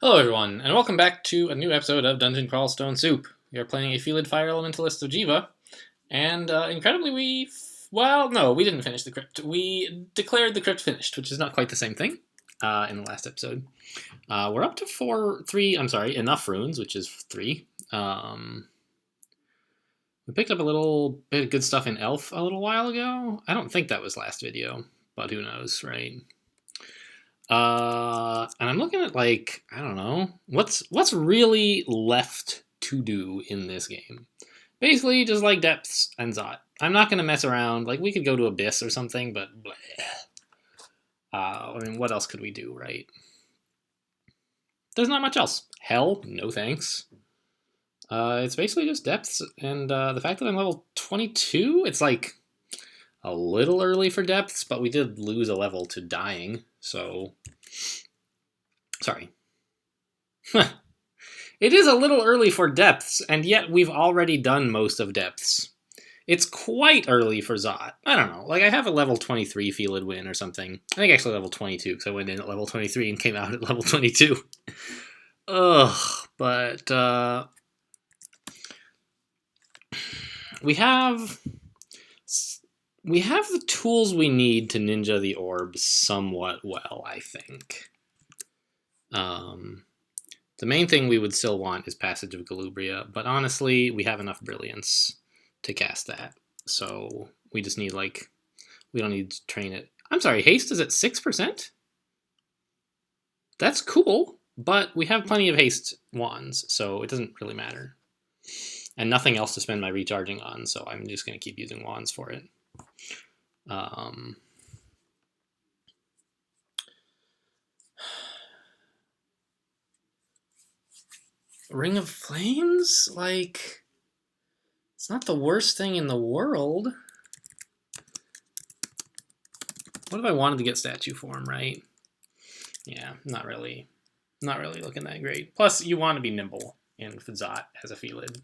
Hello everyone, and welcome back to a new episode of Dungeon Crawl Stone Soup. We are playing a Felid Fire Elementalist of Jiva, and incredibly we didn't finish the crypt. We declared the crypt finished, which is not quite the same thing in the last episode. We're up to enough runes, which is 3. We picked up a little bit of good stuff in Elf a little while ago. I don't think that was last video, but who knows, right? And I'm looking at, like, I don't know, what's really left to do in this game. Basically, just like depths and Zot. I'm not going to mess around. Like, we could go to Abyss or something, but bleh. I mean, what else could we do, right? There's not much else. Hell, no thanks. It's basically just depths, and the fact that I'm level 22, it's like a little early for depths, but we did lose a level to dying, so... Sorry. It is a little early for depths, and yet we've already done most of depths. It's quite early for Zot. I don't know. Like, I have a level 23 Felid win or something. I think actually level 22, because I went in at level 23 and came out at level 22. Ugh, but, we have the tools we need to ninja the orb somewhat well, I think. The main thing we would still want is Passage of Galubria, but honestly, we have enough brilliance to cast that. So we just need, like, we don't need to train it. I'm sorry, haste is at 6%? That's cool, but we have plenty of haste wands, so it doesn't really matter. And nothing else to spend my recharging on, so I'm just going to keep using wands for it. Ring of Flames? Like, it's not the worst thing in the world. What if I wanted to get statue form, right? Yeah, not really looking that great. Plus, you want to be nimble in Zot as a Felid.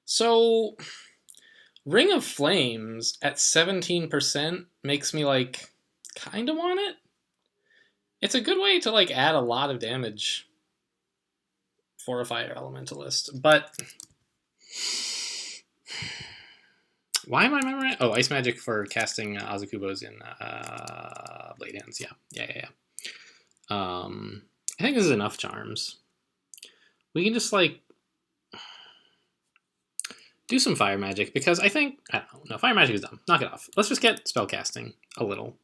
So, Ring of Flames at 17% makes me, like, kind of want it. It's a good way to, like, add a lot of damage for a fire elementalist, but why am I remembering? Oh, ice magic for casting Azakubos in Blade Hands. Yeah. I think this is enough charms. We can just, like, do some fire magic, because I don't know. No, fire magic is dumb. Knock it off. Let's just get spell casting a little,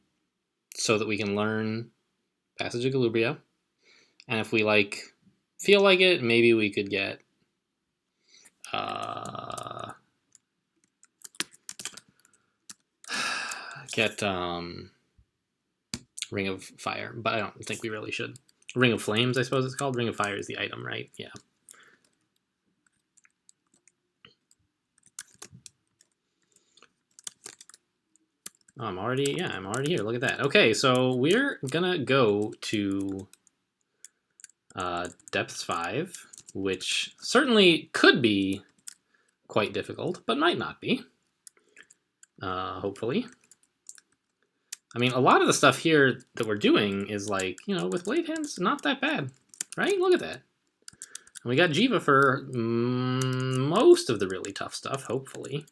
so that we can learn Passage of Galubria, and if we, like, feel like it, maybe we could get Ring of Fire, but I don't think we really should. Ring of Flames, I suppose it's called. Ring of Fire is the item, right? Yeah. Oh, I'm already here. Look at that. Okay, so we're gonna go to Depths 5, which certainly could be quite difficult, but might not be. Hopefully. I mean, a lot of the stuff here that we're doing is, like, you know, with Blade Hands, not that bad, right? Look at that. And we got Jiva for most of the really tough stuff, hopefully.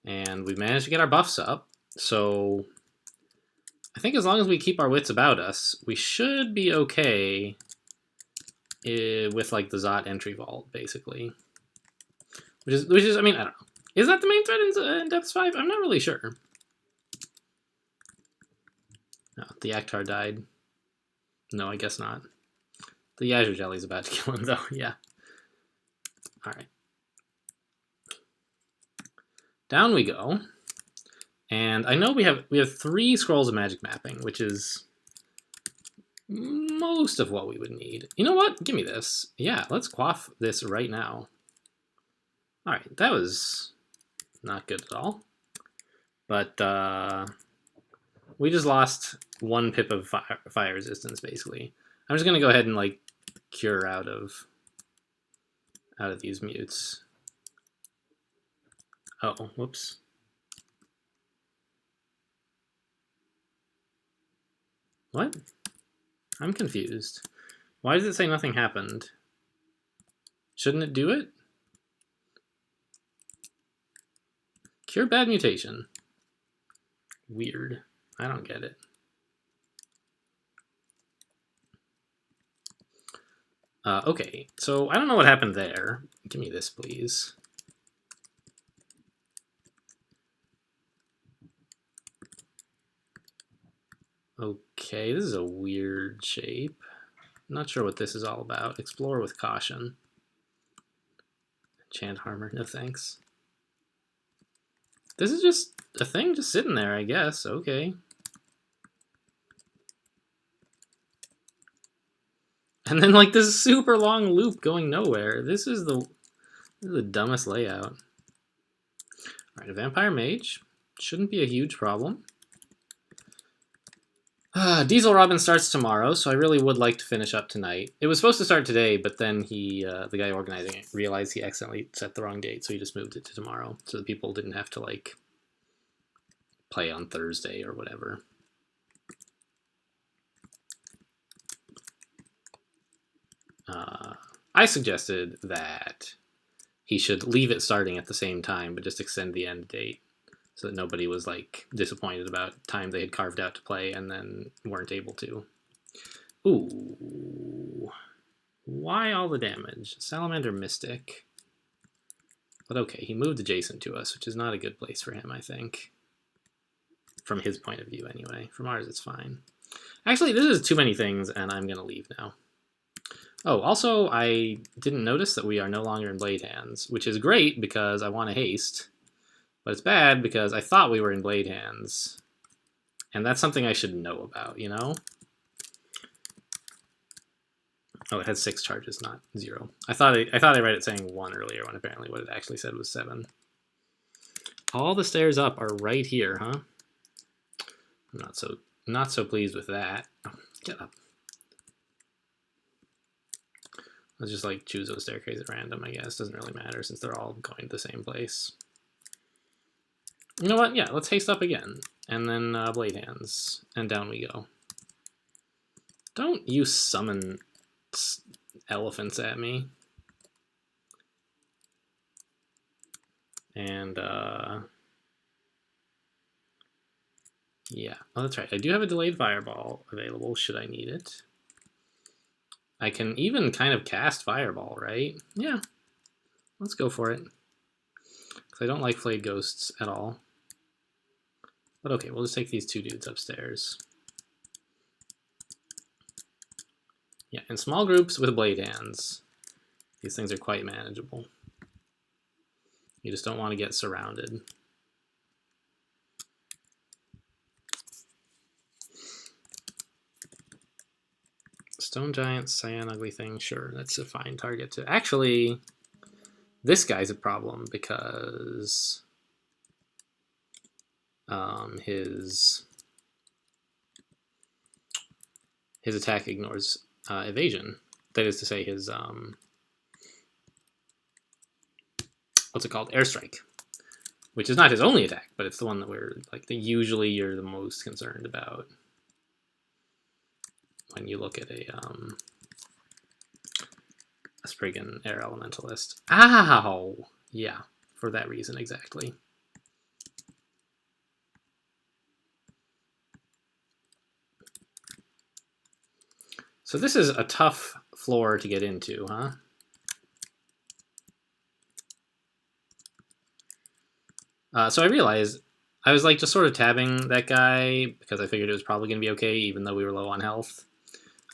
And we've managed to get our buffs up, so I think as long as we keep our wits about us, we should be okay with, like, the Zot entry vault, basically. Which is, I mean, I don't know. Is that the main threat in Depths 5? I'm not really sure. No, the Akhtar died. No, I guess not. The Azure Jelly's about to kill him, though. Yeah. Alright. Down we go. And I know we have 3 scrolls of magic mapping, which is most of what we would need. You know what? Give me this. Yeah, let's quaff this right now. Alright, that was not good at all. But we just lost 1 pip of fire resistance, basically. I'm just going to go ahead and, like, cure out of these mutes. Oh, whoops. What? I'm confused. Why does it say nothing happened? Shouldn't it do it? Cure bad mutation. Weird. I don't get it. Okay, so I don't know what happened there. Give me this, please. Okay, this is a weird shape. Not sure what this is all about. Explore with caution. Enchant armor, no thanks. This is just a thing just sitting there, I guess. Okay. And then like this super long loop going nowhere. This is the dumbest layout. Alright, a vampire mage. Shouldn't be a huge problem. Diesel Robin starts tomorrow, so I really would like to finish up tonight. It was supposed to start today, but then the guy organizing it, realized he accidentally set the wrong date, so he just moved it to tomorrow, so the people didn't have to, like, play on Thursday or whatever. I suggested that he should leave it starting at the same time, but just extend the end date, so that nobody was like disappointed about time they had carved out to play and then weren't able to. Ooh. Why all the damage? Salamander Mystic. But okay, he moved adjacent to us, which is not a good place for him, I think. From his point of view, anyway. From ours, it's fine. Actually, this is too many things, and I'm going to leave now. Oh, also, I didn't notice that we are no longer in Blade Hands, which is great because I want to haste. But it's bad because I thought we were in Blade Hands. And that's something I should know about, you know? Oh, it had 6 charges, not 0. I thought I read it saying 1 earlier when apparently what it actually said was 7. All the stairs up are right here, huh? I'm not so pleased with that. Oh, get up. Let's just like choose those staircases at random, I guess. Doesn't really matter since they're all going to the same place. You know what? Yeah, let's haste up again. And then Blade Hands. And down we go. Don't you summon elephants at me. And, yeah. Oh, that's right. I do have a delayed fireball available should I need it. I can even kind of cast fireball, right? Yeah. Let's go for it. Because I don't like flayed ghosts at all. But okay, we'll just take these 2 dudes upstairs. Yeah, in small groups with blade hands, these things are quite manageable. You just don't want to get surrounded. Stone Giant, Cyan Ugly Thing, sure, that's a fine target to... Actually, this guy's a problem because his attack ignores evasion. That is to say, his what's it called? Airstrike, which is not his only attack, but it's the one that we're like usually you're the most concerned about when you look at a Spriggan Air Elementalist. Ow! Yeah, for that reason exactly. So this is a tough floor to get into, huh? So I realized I was like just sort of tabbing that guy because I figured it was probably going to be okay, even though we were low on health.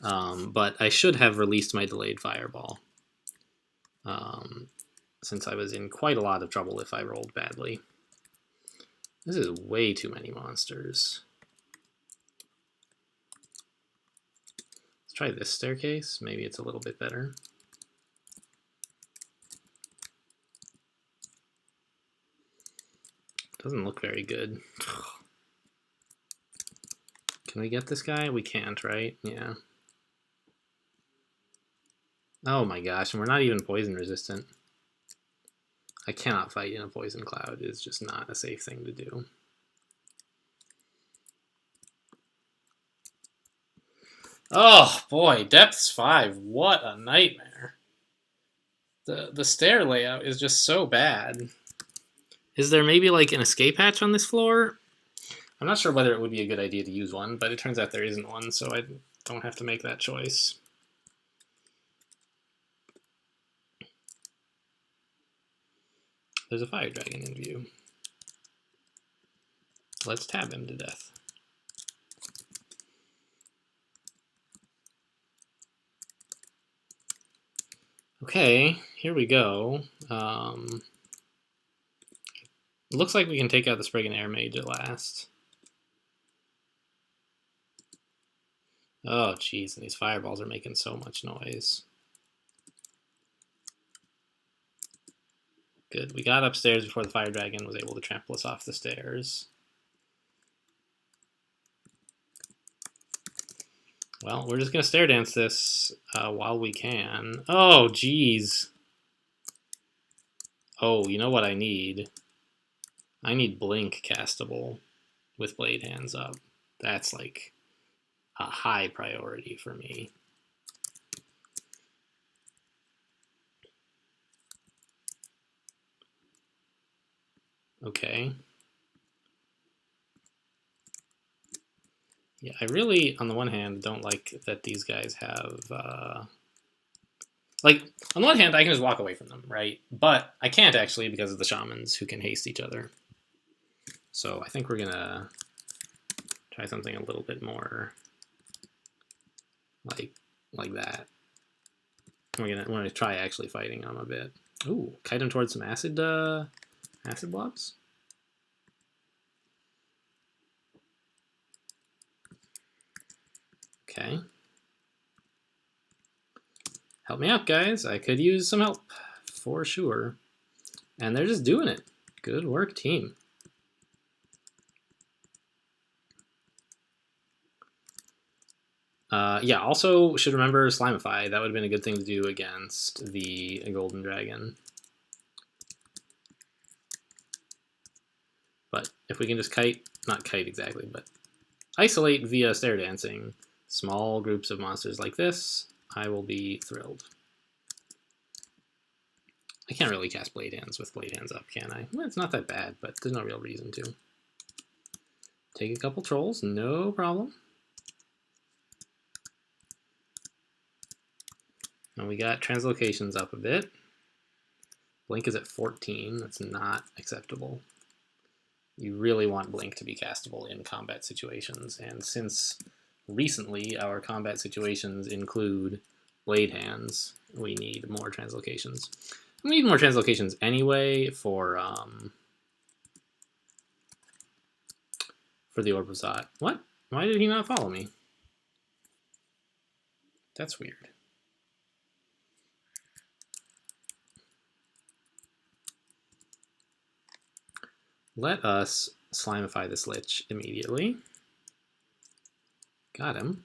But I should have released my delayed fireball, since I was in quite a lot of trouble if I rolled badly. This is way too many monsters. Let's try this staircase. Maybe it's a little bit better. Doesn't look very good. Can we get this guy? We can't, right? Yeah. Oh my gosh, and we're not even poison resistant. I cannot fight in a poison cloud. It's just not a safe thing to do. Oh boy, depths 5. What a nightmare. The stair layout is just so bad. Is there maybe like an escape hatch on this floor? I'm not sure whether it would be a good idea to use one, but it turns out there isn't one, so I don't have to make that choice. There's a fire dragon in view. Let's tab him to death. Okay, here we go. It looks like we can take out the Spriggan Air Mage at last. Oh, jeez, and these fireballs are making so much noise. Good, we got upstairs before the fire dragon was able to trample us off the stairs. Well, we're just going to stair dance this while we can. Oh, jeez. Oh, you know what I need? I need Blink castable with Blade Hands up. That's like a high priority for me. Okay. Yeah, I really, on the one hand, don't like that these guys have... like, on the one hand, I can just walk away from them, right? But I can't actually because of the shamans who can haste each other. So I think we're going to try something a little bit more like that. We're gonna try actually fighting them a bit. Ooh, kite them towards some acid blobs. Okay. Help me out, guys. I could use some help for sure. And they're just doing it. Good work, team. Yeah, also should remember Slimify. That would have been a good thing to do against the Golden Dragon. But if we can just kite, not kite exactly, but isolate via stair dancing small groups of monsters like this, I will be thrilled. I can't really cast Blade Hands with Blade Hands up, can I? Well, it's not that bad, but there's no real reason to. Take a couple trolls, no problem. And we got translocations up a bit. Blink is at 14. That's not acceptable. You really want Blink to be castable in combat situations. And since recently our combat situations include Blade Hands, we need more translocations. We need more translocations anyway for the Orb of Zot. What? Why did he not follow me? That's weird. Let us Slimify this Lich immediately. Got him.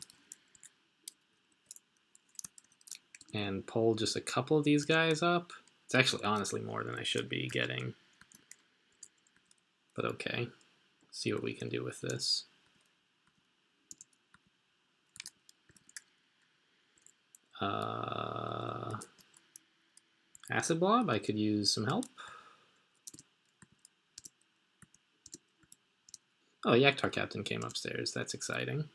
And pull just a couple of these guys up. It's actually honestly more than I should be getting. But okay. See what we can do with this. Acid Blob, I could use some help. Oh, Yaktar Captain came upstairs. That's exciting.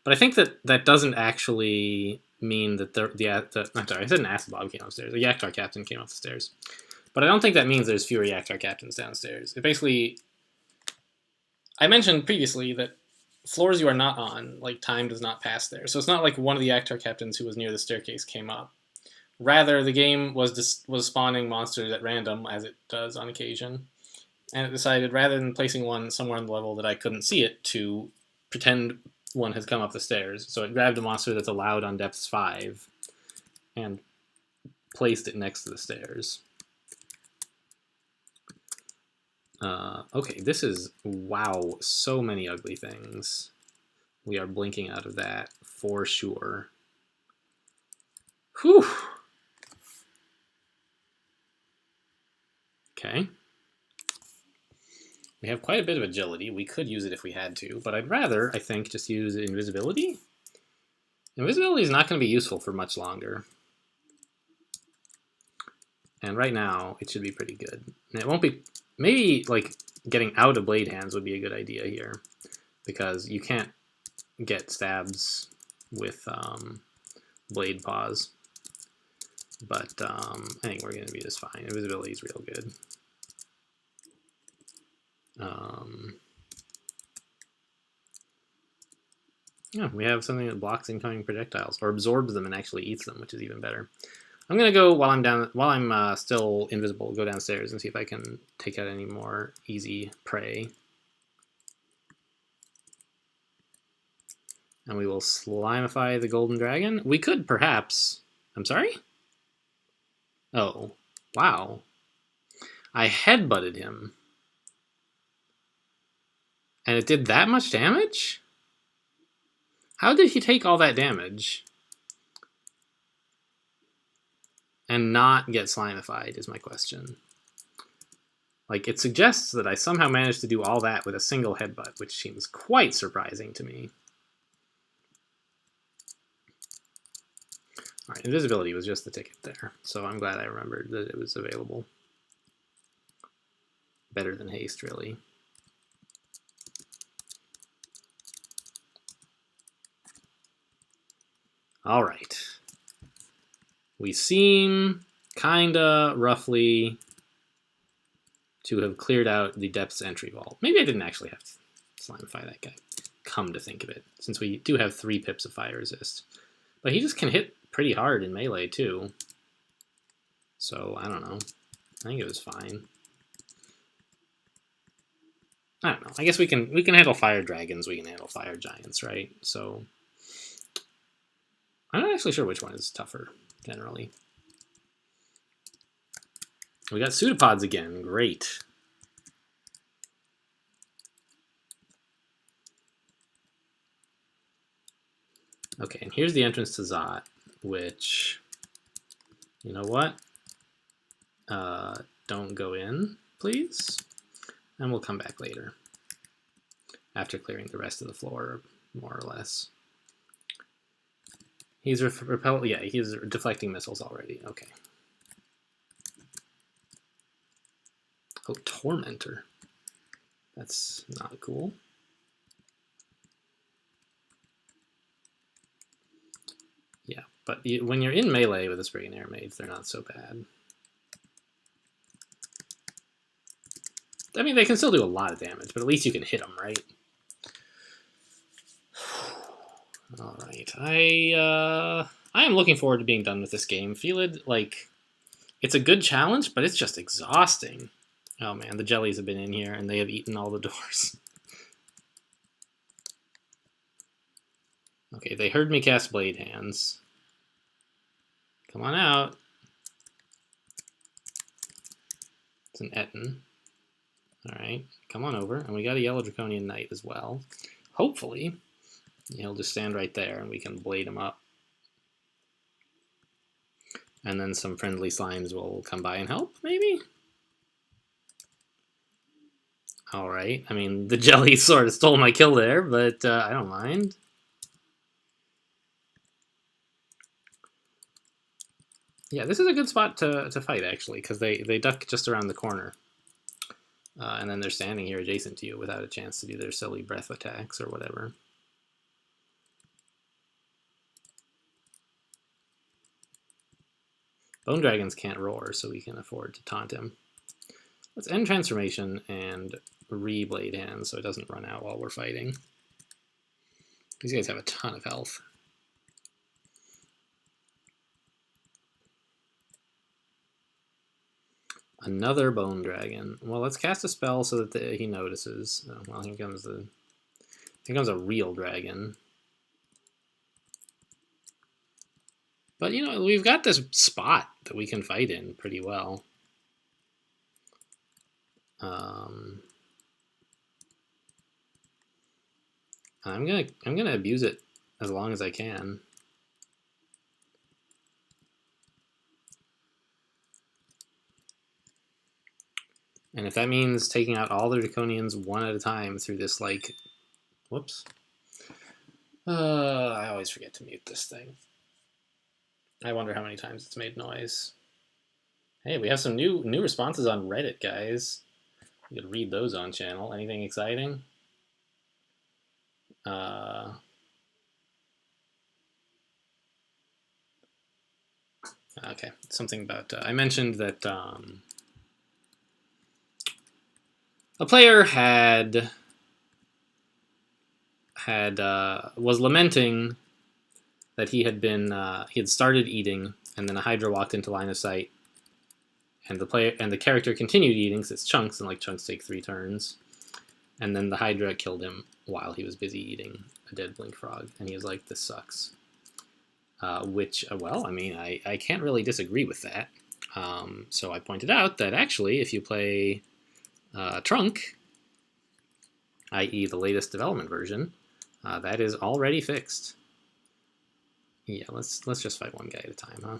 But I think that doesn't actually mean that I'm sorry, I said an Acid Blob came upstairs. A Yaktar Captain came up the stairs. But I don't think that means there's fewer Yaktar Captains downstairs. It basically... I mentioned previously that floors you are not on, like, time does not pass there. So it's not like one of the Yaktar Captains who was near the staircase came up. Rather, the game was spawning monsters at random, as it does on occasion. And it decided, rather than placing one somewhere on the level that I couldn't see it, to pretend one has come up the stairs. So it grabbed a monster that's allowed on depths 5 and placed it next to the stairs. Okay, this is, wow, so many ugly things. We are blinking out of that for sure. Whew. Okay. We have quite a bit of agility. We could use it if we had to, but I'd rather, I think, just use invisibility. Invisibility is not going to be useful for much longer. And right now, it should be pretty good. And it won't be... Maybe, like, getting out of blade hands would be a good idea here. Because you can't get stabs with blade paws. But I think we're going to be just fine. Invisibility is real good. Yeah, we have something that blocks incoming projectiles, or absorbs them and actually eats them, which is even better. I'm gonna go while I'm still invisible. Go downstairs and see if I can take out any more easy prey. And we will slimify the golden dragon. We could perhaps. I'm sorry. Oh, wow! I headbutted him, and it did that much damage. How did he take all that damage and not get slimified is my question. Like, it suggests that I somehow managed to do all that with a single headbutt, which seems quite surprising to me. All right, invisibility was just the ticket there, so I'm glad I remembered that it was available. Better than haste, really. All right. We seem kinda roughly to have cleared out the depths entry vault. Maybe I didn't actually have to slimify that guy, come to think of it, since we do have 3 pips of fire resist. But he just can hit pretty hard in melee too. So I don't know. I think it was fine. I don't know. I guess we can handle fire dragons, we can handle fire giants, right? So I'm not actually sure which one is tougher, generally. We got pseudopods again. Great. Okay, and here's the entrance to Zot, which, you know what? Don't go in, please. And we'll come back later. After clearing the rest of the floor, more or less. He's yeah, he's deflecting missiles already. Okay. Oh, Tormentor. That's not cool. Yeah, but when you're in melee with the Spriggan Air Maids, they're not so bad. I mean, they can still do a lot of damage, but at least you can hit them, right? All right, I am looking forward to being done with this game. Felid, like, it's a good challenge, but it's just exhausting. Oh man, the jellies have been in here and they have eaten all the doors. Okay, they heard me cast Blade Hands. Come on out. It's an Etten. Alright, come on over. And we got a Yellow Draconian Knight as well. Hopefully, he'll just stand right there and we can blade him up. And then some friendly slimes will come by and help, maybe? Alright, I mean, the jelly sort of stole my kill there, but I don't mind. Yeah, this is a good spot to fight, actually, because they duck just around the corner. And then they're standing here adjacent to you without a chance to do their silly breath attacks or whatever. Bone Dragons can't roar, so we can afford to taunt him. Let's end Transformation and re-Blade Hands so it doesn't run out while we're fighting. These guys have a ton of health. Another Bone Dragon. Well, let's cast a spell so that he notices. Oh, well, here comes a real dragon. But, you know, we've got this spot that we can fight in pretty well. I'm gonna abuse it as long as I can. And if that means taking out all the Draconians one at a time through this, like, whoops. I always forget to mute this thing. I wonder how many times it's made noise. Hey, we have some new responses on Reddit, guys. You could read those on channel. Anything exciting? Okay, something about... I mentioned that a player was lamenting that he had started eating, and then a Hydra walked into line of sight, and the character continued eating because it's chunks, and like chunks take 3 turns, and then the Hydra killed him while he was busy eating a dead blink frog, and he was like, "This sucks." Well, I mean, I can't really disagree with that. So I pointed out that actually, if you play Trunk, i.e. the latest development version, that is already fixed. Yeah, let's just fight one guy at a time, huh?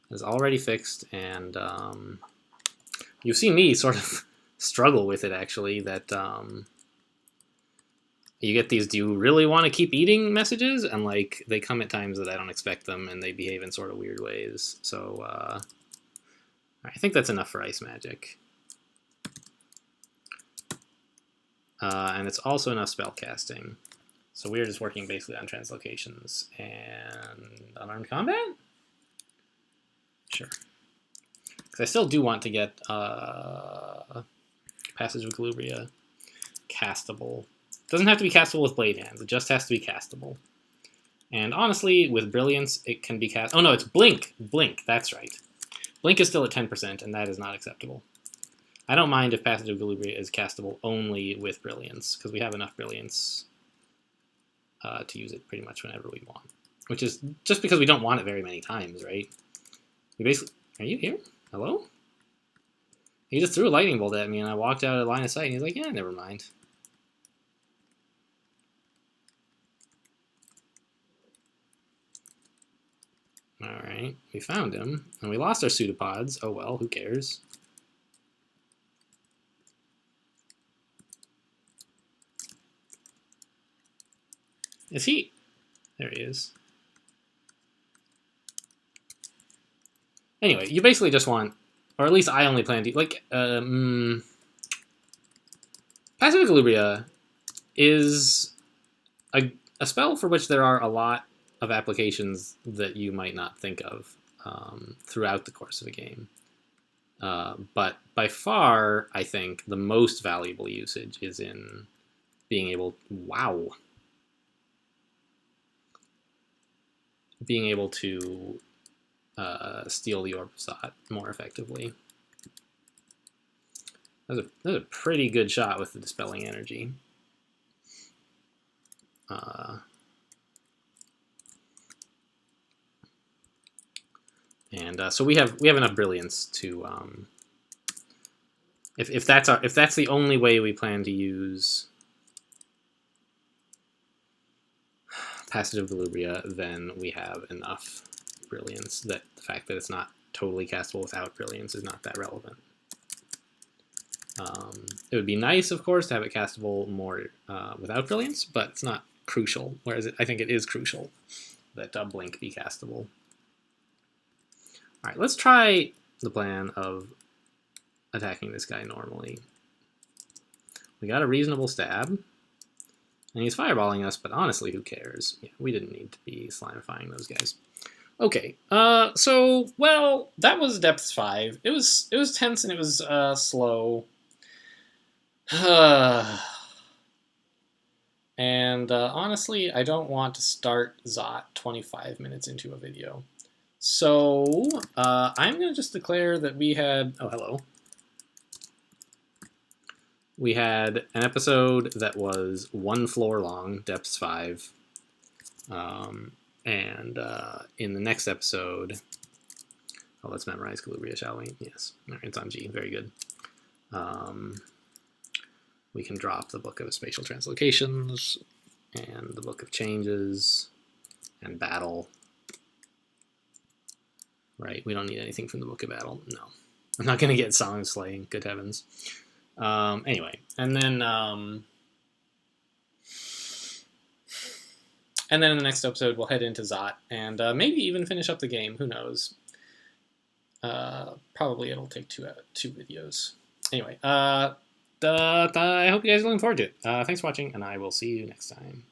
It's already fixed, and you've seen me sort of struggle with it, actually, that you get these, "do you really want to keep eating?" messages, and like they come at times that I don't expect them, and they behave in sort of weird ways. So I think that's enough for Ice Magic. And it's also enough spell casting. So we're just working basically on translocations and unarmed combat? Sure. Because I still do want to get Passage of Galubria castable. It doesn't have to be castable with Blade Hands. It just has to be castable. And honestly, with Brilliance, it can be cast... Oh no, it's Blink! Blink, that's right. Blink is still at 10%, and that is not acceptable. I don't mind if Passage of Galubria is castable only with Brilliance, because we have enough Brilliance to use it pretty much whenever we want. Which is just because we don't want it very many times, right? We basically... Are you here? Hello? He just threw a lightning bolt at me, and I walked out of line of sight, and he's like, "Yeah, never mind." Alright, we found him, and we lost our pseudopods. Oh well, who cares? Is he? There he is. Anyway, you basically just want, or at least I only plan to, like, Passive Equilibria is a spell for which there are a lot of applications that you might not think of throughout the course of a game. But by far, I think, the most valuable usage is in being able... Wow! Being able to steal the Orb of Zot more effectively. That was a pretty good shot with the Dispelling Energy. And so we have enough Brilliance to if that's the only way we plan to use Passage of Galubria, then we have enough Brilliance that the fact that it's not totally castable without Brilliance is not that relevant. It would be nice, of course, to have it castable more without Brilliance, but it's not crucial, whereas I think it is crucial that Blink be castable. Alright, let's try the plan of attacking this guy normally. We got a reasonable stab, and he's fireballing us, but honestly, who cares? Yeah, we didn't need to be slimifying those guys. Okay, so, well, that was Depth 5. It was tense and it was slow. And honestly, I don't want to start Zot 25 minutes into a video. So I'm going to just declare that we had... Oh, hello. We had an episode that was 1 floor long, Depths 5. And in the next episode... Oh, let's memorize Galubria, shall we? Yes. All right, it's on G. Very good. We can drop the Book of Spatial Translocations and the Book of Changes and Battle. Right, we don't need anything from the Book of Battle, no. I'm not gonna get Song Slaying. Good heavens. Anyway, and then in the next episode we'll head into Zot and maybe even finish up the game. Who knows? Probably it'll take two videos. Anyway, I hope you guys are looking forward to it. Thanks for watching, and I will see you next time.